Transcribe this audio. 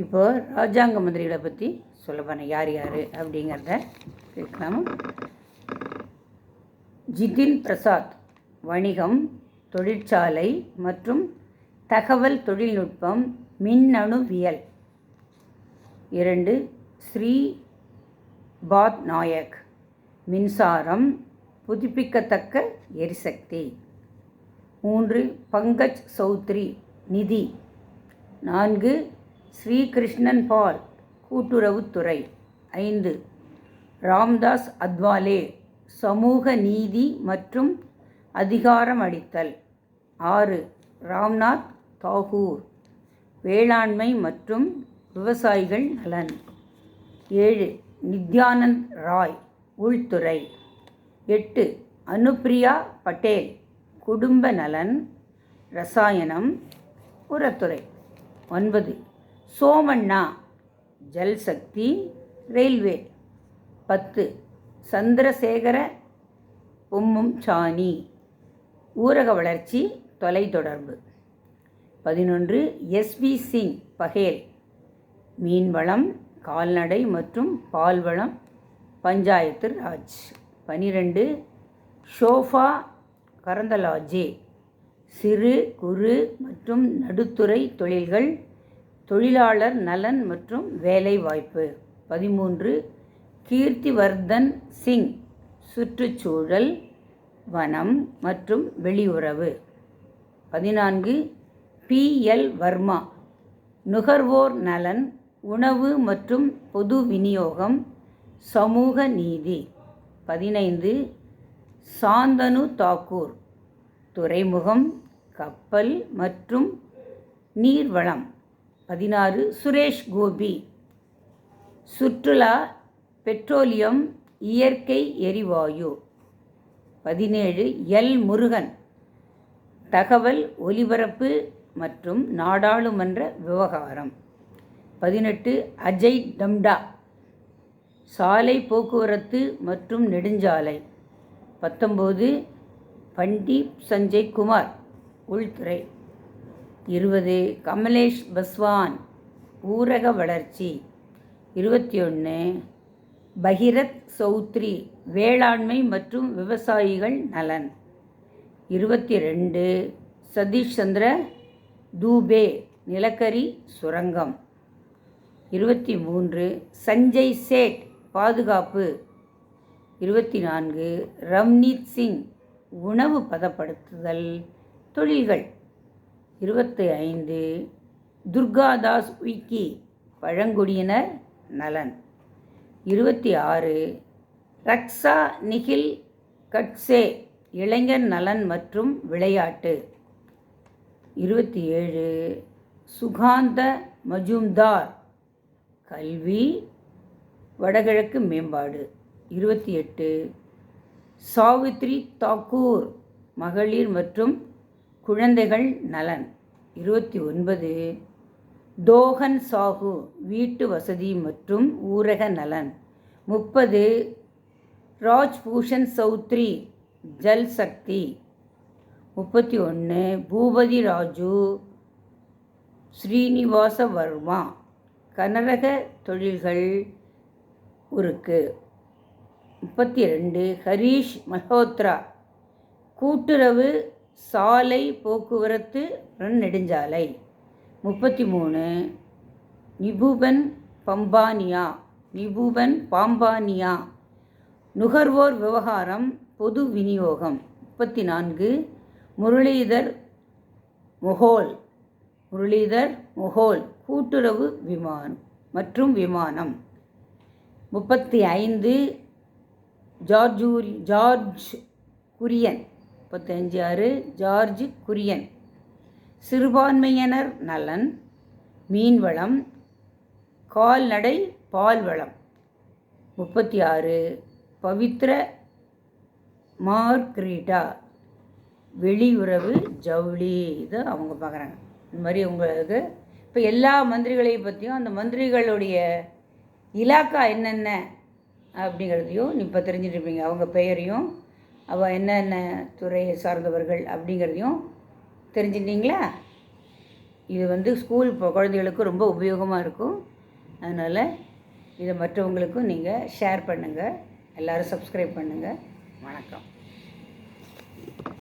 இப்போ ராஜாங்க மந்திரிகளை பற்றி சொல்ல போகிறேன். யார் யார் அப்படிங்கிறத கேட்கலாமா? ஜிதின் பிரசாத் வணிகம், தொழிற்சாலை மற்றும் தகவல் தொழில்நுட்பம், மின்னணுவியல். 2 ஸ்ரீ பாத் நாயக் மின்சாரம், புதுப்பிக்கத்தக்க எரிசக்தி. 3 பங்கஜ் சௌத்ரி நிதி. 4 ஸ்ரீ கிருஷ்ணன் பால் கூட்டுறவுத்துறை. 5 ராம்தாஸ் அத்வாலே சமூக நீதி மற்றும் அதிகாரமளித்தல். 6 ராம்நாத் தாகூர் வேளாண்மை மற்றும் விவசாயிகள் நலன். 7 நித்யானந்த் ராய் உள்துறை. 8 அனுப்பிரியா பட்டேல் குடும்ப நலன், ரசாயனம், உரத்துறை. 9 சோமண்ணா ஜல்சக்தி, ரயில்வே. 10 சந்திரசேகர பொம்முச்சானி ஊரக வளர்ச்சி, தொலைத்தொடர்பு. 11 எஸ்பி சிங் பகேல் மீன்வளம், கால்நடை மற்றும் பால்வளம், பஞ்சாயத்து ராஜ். 12 ஷோஃபா கரந்தலாஜே சிறு குறு மற்றும் நடுத்துறை தொழில்கள், தொழிலாளர் நலன் மற்றும் வேலைவாய்ப்பு. 13 கீர்த்திவர்தன் சிங் சுற்றுச்சூழல், வனம் மற்றும் வெளியுறவு. 14 பி.எல். வர்மா நுகர்வோர் நலன், உணவு மற்றும் பொது விநியோகம், சமூக நீதி. 15 சாந்தனு தாக்கூர் துறைமுகம், கப்பல் மற்றும் நீர்வளம். 16 சுரேஷ் கோபி சுற்றுலா, பெட்ரோலியம், இயற்கை எரிவாயு. 17 எல். முருகன் தகவல் ஒலிபரப்பு மற்றும் நாடாளுமன்ற விவகாரம். 18 அஜய் டம்டா சாலை போக்குவரத்து மற்றும் நெடுஞ்சாலை. 19 பண்டீப் சஞ்சய் குமார் உள்துறை. 20 கமலேஷ் பஸ்வான் ஊரக வளர்ச்சி. 21 பகிரத் சௌத்ரி வேளாண்மை மற்றும் விவசாயிகள் நலன். 22 சதீஷ் சந்திர தூபே நிலக்கரி சுரங்கம். 23 சஞ்சய் சேட் பாதுகாப்பு. 24 ரவ்னீத் சிங் உணவு பதப்படுத்துதல் தொழில்கள். 25 துர்காதாஸ் உய்கி பழங்குடியினர் நலன். 26 ரக்ஷா நிகில் கட்சே இளைஞர் நலன் மற்றும் விளையாட்டு. 27 சுகாந்த மஜும்தார் கல்வி, வடகிழக்கு மேம்பாடு. 28 சாவித்ரி தாக்கூர் மகளிர் மற்றும் குழந்தைகள் நலன். 29 தோஹன் சாஹு வீட்டு வசதி மற்றும் ஊரக நலன். 30 ராஜ்பூஷன் சௌத்ரி ஜல் சக்தி. 31 பூபதி ராஜு ஸ்ரீனிவாச வர்மா கனரக தொழில்கள், உருக்கு. 32 ஹரீஷ் மல்ஹோத்ரா கூட்டுறவு, சாலை போக்குவரத்து, நெடுஞ்சாலை. 33 நிபுபன் பாம்பானியா நுகர்வோர் விவகாரம், பொது விநியோகம். 34 முரளிதர் மொஹோல் கூட்டுறவு மற்றும் விமானம். 35 ஜார்ஜ் குரியன். 35 ஜார்ஜ் குரியன் சிறுபான்மையினர் நலன், மீன்வளம், கால்நடை, பால்வளம். 36 பவித்ர மார்க்ரீட்டா வெளியுறவு, ஜவுளி. இது அவங்க பார்க்குறாங்க. இந்த மாதிரி உங்களுக்கு இப்போ எல்லா மந்திரிகளையும் பற்றியும், அந்த மந்திரிகளுடைய இலாக்கா என்னென்ன அப்படிங்கிறதையும் இப்போ தெரிஞ்சுட்டு இருப்பீங்க. அவங்க பெயரையும் அவள் என்னென்ன துறையை சார்ந்தவர்கள் அப்படிங்கிறதையும் தெரிஞ்சுட்டீங்களா? இது ஸ்கூல் குழந்தைகளுக்கும் ரொம்ப உபயோகமாக இருக்கும். அதனால் இதை மற்றவங்களுக்கும் நீங்கள் ஷேர் பண்ணுங்கள். எல்லோரும் சப்ஸ்கிரைப் பண்ணுங்கள். வணக்கம்.